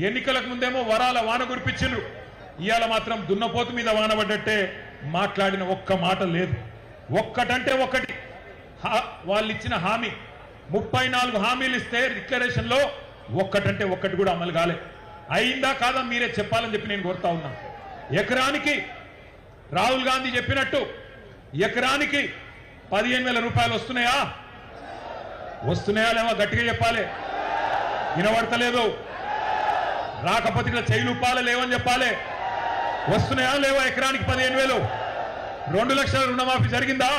ఎన్నికలకు ముందేమో వరాల వాన కురిపించిండ్రు, ఇవాళ మాత్రం దున్నపోతు మీద వాన పడ్డట్టే మాట్లాడిన ఒక్క మాట లేదు. ఒక్కటంటే ఒకటి వాళ్ళు ఇచ్చిన హామీ 34 హామీలు ఇస్తే డిక్లరేషన్లో ఒక్కటంటే ఒక్కటి కూడా అమలు కాలే. అయిందా కాదా మీరే చెప్పాలని చెప్పి నేను కోరుతా ఉన్నా. ఎకరానికి రాహుల్ గాంధీ చెప్పినట్టు ఎకరానికి 15,000 రూపాయలు వస్తున్నాయా? వస్తున్నాయా లేవా? గట్టిగా చెప్పాలి. వినబడతలేదు. రాకపోతే ఇక్కడ చెయ్యిలుపాల లేవని చెప్పాలి. వస్తున్నాయా లేవా? ఎకరానికి 15,000. 2 లక్షల రుణమాఫీ జరిగిందా?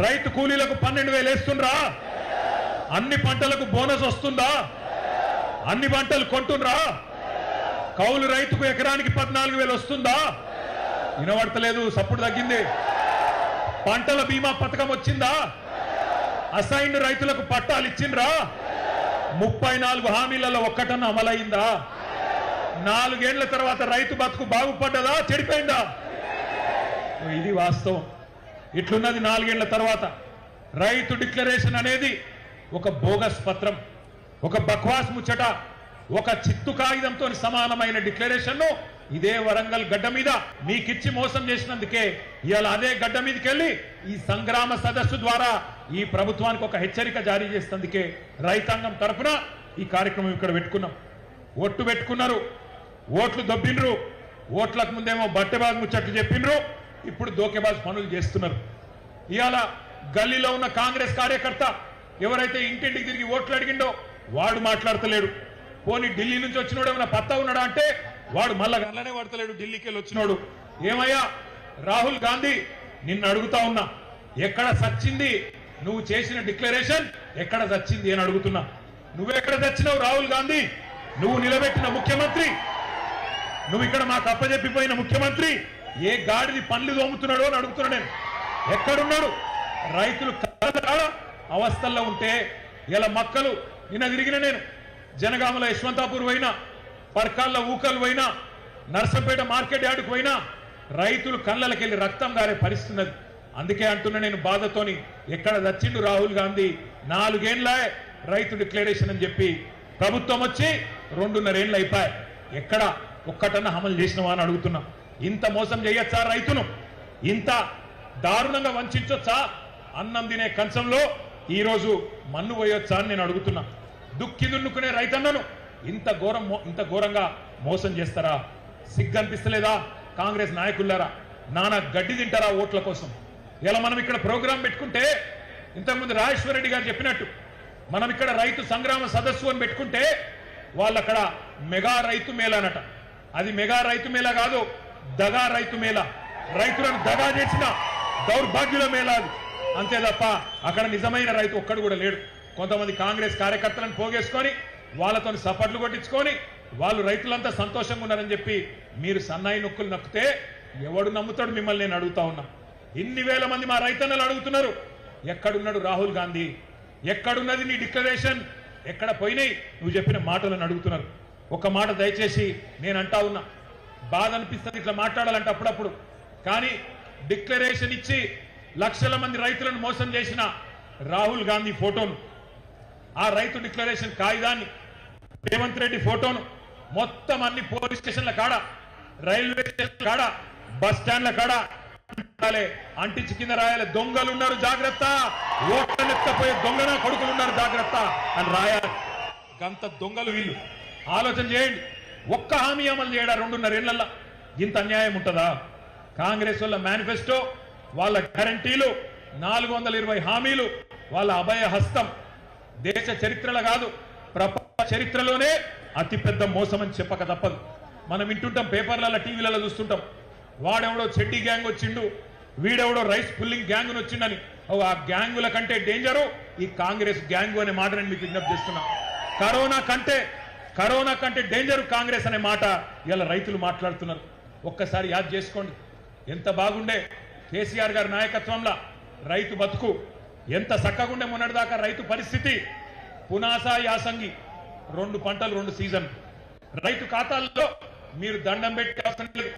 రైతు కూలీలకు 12,000 వేస్తుండ్రా? అన్ని పంటలకు బోనస్ వస్తుందా? అన్ని పంటలు కొంటుండ్రా? కౌలు రైతుకు ఎకరానికి 14,000 వస్తుందా? వినబడతలేదు. సప్పుడు తగ్గింది. పంటల బీమా పథకం వచ్చిందా? అసైన్డ్ రైతులకు పట్టాలు ఇచ్చిండ్రా? 34 హామీలలో ఒక్కటన్నా అమలైందా? 4 ఏళ్ల తర్వాత రైతు బతుకు బాగుపడ్డదా చెడిపోయిందా? ఇది వాస్తవం. ఇట్లున్నది 4 ఏళ్ల తర్వాత. రైతు డిక్లరేషన్ అనేది ఒక బోగస్ పత్రం, ఒక బక్వాస్ ముచ్చట, ఒక చిత్తు కాగితంతో సమానమైన డిక్లరేషన్ను ఇదే వరంగల్ గడ్డ మీద మీకిచ్చి మోసం చేసినందుకే ఇవాళ అదే గడ్డ మీదకి వెళ్ళి ఈ సంగ్రామ సదస్సు ద్వారా ఈ ప్రభుత్వానికి ఒక హెచ్చరిక జారీ చేసినందుకే రైతాంగం తరఫున ఈ కార్యక్రమం ఇక్కడ పెట్టుకున్నాం. ఓట్లు పెట్టుకున్నారు, ఓట్లు దొబ్బిండ్రు. ఓట్లకు ముందేమో బట్టెబాజ్ ముచ్చట్లు చెప్పిండ్రు, ఇప్పుడు దోకేబాజ్ పనులు చేస్తున్నారు. ఇవాళ గల్లీలో ఉన్న కాంగ్రెస్ కార్యకర్త ఎవరైతే ఇంటింటికి తిరిగి ఓట్లు అడిగిండో వాడు మాట్లాడతలేడు. పోనీ ఢిల్లీ నుంచి వచ్చినోడు ఏమైనా పత్తా ఉన్నాడా అంటే వాడు మళ్ళా గల్లనే పడతలేడు. ఢిల్లీకి వెళ్ళి వచ్చినోడు ఏమయ్యా రాహుల్ గాంధీ, నిన్ను అడుగుతా ఉన్నా, ఎక్కడ సచ్చింది నువ్వు చేసిన డిక్లరేషన్? ఎక్కడ సచ్చింది అని అడుగుతున్నా. నువ్వెక్కడ చచ్చినావు రాహుల్ గాంధీ? నువ్వు నిలబెట్టిన ముఖ్యమంత్రి, నువ్వు ఇక్కడ మాకు అప్పచెప్పిపోయిన ముఖ్యమంత్రి ఏ గాడిది పండ్లు దోముతున్నాడో అని అడుగుతున్నా నేను. ఎక్కడున్నాడు? రైతులు అవస్థల్లో ఉంటే ఇలా మక్కలు నిన్న తిరిగిన నేను జనగామల యశ్వంతాపూర్ పోయినా, పర్కాల్లో ఊకలు పోయినా, నర్సంపేట మార్కెట్ యార్డుకు పోయినా రైతులు కళ్ళకెళ్ళి రక్తం గారే పరిస్థితున్నది. అందుకే అంటున్నా నేను బాధతోని, ఎక్కడ చచ్చిండు రాహుల్ గాంధీ? 4 ఏళ్ల రైతు డిక్లరేషన్ అని చెప్పి ప్రభుత్వం వచ్చి 2.5 ఏళ్ళు అయిపోయాయి. ఎక్కడ ఒక్కటన్నా అమలు చేసినవా అని అడుగుతున్నా. ఇంత మోసం చేయొచ్చా రైతును? ఇంత దారుణంగా వంచొచ్చా? అన్నం తినే కంచంలో ఈరోజు మన్ను పోయొచ్చా అని నేను అడుగుతున్నా. దుక్కి దున్నుకునే రైతన్నను ఇంత ఘోరంగా మోసం చేస్తారా? సిగ్గనిపిస్తలేదా కాంగ్రెస్ నాయకులారా? నానా గడ్డి తింటారా ఓట్ల కోసం? ఇలా మనం ఇక్కడ ప్రోగ్రాం పెట్టుకుంటే, ఇంతకుముందు రాజేశ్వర రెడ్డి గారు చెప్పినట్టు మనం ఇక్కడ రైతు సంగ్రామ సదస్సు అని పెట్టుకుంటే వాళ్ళు అక్కడ మెగా రైతు మేళానట. అది మెగా రైతు మేళా కాదు, దగా రైతు మేళా. రైతులను దగా చేసిన దౌర్భాగ్యుల మేళా అది. అంతే తప్ప అక్కడ నిజమైన రైతు ఒక్కడు కూడా లేడు. కొంతమంది కాంగ్రెస్ కార్యకర్తలను పోగేసుకొని వాళ్ళతో సపట్లు కొట్టించుకొని వాళ్ళు రైతులంతా సంతోషంగా ఉన్నారని చెప్పి మీరు సన్నాయి నొక్కులు నొక్కితే ఎవడు నమ్ముతాడు మిమ్మల్ని? నేను అడుగుతా ఉన్నా. ఇన్ని వేల మంది మా రైతన్నలు అడుగుతున్నారు, ఎక్కడున్నాడు రాహుల్ గాంధీ? ఎక్కడున్నది నీ డిక్లరేషన్? ఎక్కడ పోయినాయి నువ్వు చెప్పిన మాటలను అడుగుతున్నారు. ఒక మాట దయచేసి నేను అంటా ఉన్నా, బాధ అనిపిస్తుంది ఇట్లా మాట్లాడాలంటే అప్పుడప్పుడు. కానీ డిక్లరేషన్ ఇచ్చి లక్షల మంది రైతులను మోసం చేసిన రాహుల్ గాంధీ ఫోటోను, ఆ రైతు డిక్లరేషన్ కాగితాన్ని, రేవంత్ రెడ్డి ఫోటోను మొత్తం అన్ని పోలీస్ స్టేషన్ల కాడ, రైల్వే స్టేషన్ కాడ, బస్ స్టాండ్ల కాడ అంటించి కింద రాయాలి. దొంగలు ఉన్నారు జాగ్రత్త, ఓట్లనెత్తపోయే దొంగన కొడుకులు ఉన్నారు జాగ్రత్త అని రాయాలి. గంత దొంగలు వీళ్ళు. ఆలోచన చేయండి. ఒక్క హామీ అమలు చేయడా 2.5 ఏళ్లలో? ఇంత అన్యాయం ఉంటుందా? కాంగ్రెస్ వాళ్ళ మేనిఫెస్టో, వాళ్ళ గ్యారంటీలు, 420 హామీలు, వాళ్ళ అభయ హస్తం దేశ చరిత్రలో కాదు ప్రపంచ చరిత్రలోనే అతిపెద్ద మోసం అని చెప్పక తప్పదు. మనం వింటుంటాం, పేపర్లలో టీవీలలో చూస్తుంటాం, వాడెవడో చెడ్డీ గ్యాంగ్ వచ్చిండు, వీడెవడో రైస్ పుల్లింగ్ గ్యాంగ్ వచ్చిండని. ఆ గ్యాంగుల కంటే డేంజరు ఈ కాంగ్రెస్ గ్యాంగు అనే మాట నేను మీకు విజ్ఞప్తి చేస్తున్నా. కరోనా కంటే డేంజరు కాంగ్రెస్ అనే మాట ఇలా రైతులు మాట్లాడుతున్నారు. ఒక్కసారి యాద్ చేసుకోండి, ఎంత బాగుండే కేసీఆర్ గారి నాయకత్వంలో రైతు బతుకు, ఎంత చక్కగుండే మొన్నటిదాకా రైతు పరిస్థితి. పునాస యాసంగి 2 పంటలు 2 సీజన్. రైతు ఖాతాల్లో మీరు దండం పెట్టే అవసరం లేదు,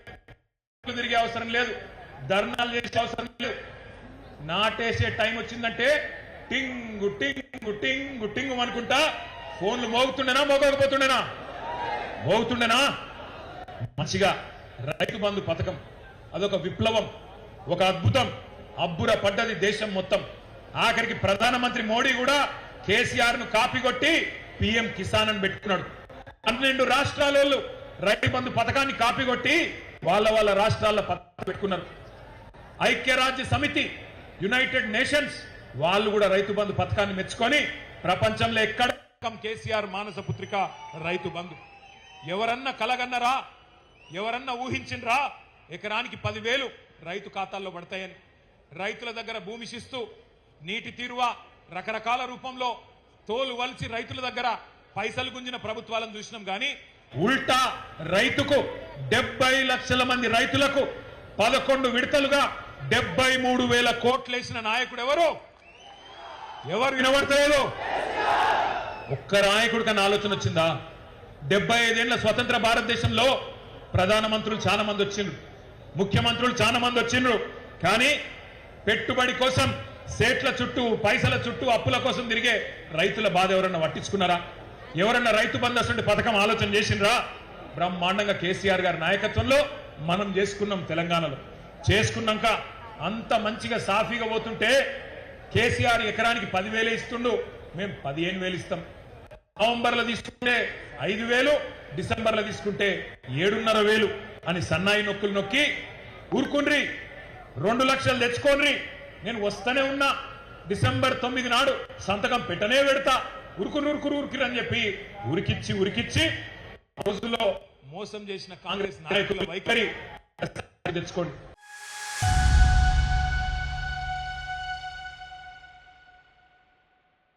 తిరిగే అవసరం లేదు, ధర్నాలు చేసే అవసరం లేదు. నాటేసే టైం వచ్చిందంటే టింగు టింగు టింగు టింగు అనుకుంటా ఫోన్లు మోగుతుండేనా మోగకపోతుండేనా? మోగుతుండేనా? మంచిగా రైతు బంధు పథకం అదొక విప్లవం, ఒక అద్భుతం. అబ్బుర పడ్డది దేశం మొత్తం. ఆఖరికి ప్రధానమంత్రి మోడీ కూడా కేసీఆర్ ను కాపీ కొట్టి పిఎం కిసాన్ అని పెట్టుకున్నాడు. 12 రాష్ట్రాల రైతు బంధు పథకాన్ని కాపీ కొట్టి వాళ్ళ రాష్ట్రాల్లో పథకం పెట్టుకున్నారు. ఐక్యరాజ్య సమితి, యునైటెడ్ నేషన్స్ వాళ్ళు కూడా రైతు బంధు పథకాన్ని మెచ్చుకొని ప్రపంచంలో ఎక్కడ కేసీఆర్ మానస పుత్రిక రైతు బంధు. ఎవరన్నా కలగన్నరా? ఎవరన్నా ఊహించినరా ఎకరానికి 10,000 రైతు ఖాతాల్లో పడతాయని? రైతుల దగ్గర భూమి శిస్తు, నీటి తీరువ రకరకాల రూపంలో తోలు వలిచి రైతుల దగ్గర పైసలు గుంజిన ప్రభుత్వాలను చూసినాం. కానీ ఉల్టా రైతుకు 70 లక్షల మంది రైతులకు 11 విడతలుగా 73,000 కోట్లు వేసిన నాయకుడు ఎవరు? ఎవరు వినబడతలేదు? ఒక్క నాయకుడికన్నా ఆలోచన వచ్చిందా? 75 ఏళ్ల స్వతంత్ర భారతదేశంలో ప్రధానమంత్రులు చాలా మంది వచ్చిండ్రు, ముఖ్యమంత్రులు చాలా మంది వచ్చిండ్రు. కానీ పెట్టుబడి కోసం సేట్ల చుట్టూ, పైసల చుట్టూ, అప్పుల కోసం తిరిగే రైతుల బాధ ఎవరన్నా పట్టించుకున్నారా? ఎవరన్నా రైతు బంధు అసలు పథకం ఆలోచన చేసిండ్రా? బ్రహ్మాండంగా కేసీఆర్ గారి నాయకత్వంలో మనం చేసుకున్నాం. తెలంగాణలో చేసుకున్నాక అంత మంచిగా సాఫీగా పోతుంటే కేసీఆర్ ఎకరానికి 10,000 ఇస్తుండు, మేము 15,000 ఇస్తాం. నవంబర్లో తీసుకుంటే 5,000, డిసెంబర్లో తీసుకుంటే 7,500 అని సన్నాయి నొక్కులు నొక్కి ఊరుకుండ్రి, 2 లక్షలు తెచ్చుకోండి, నేను వస్తూనే ఉన్నా, డిసెంబర్ 9 నాడు సంతకం పెట్టనే పెడతా, ఉరుకురు అని చెప్పి ఉరికిచ్చి రోజుల్లో మోసం చేసిన కాంగ్రెస్ నాయకుల వైఖరి తెచ్చుకోండి.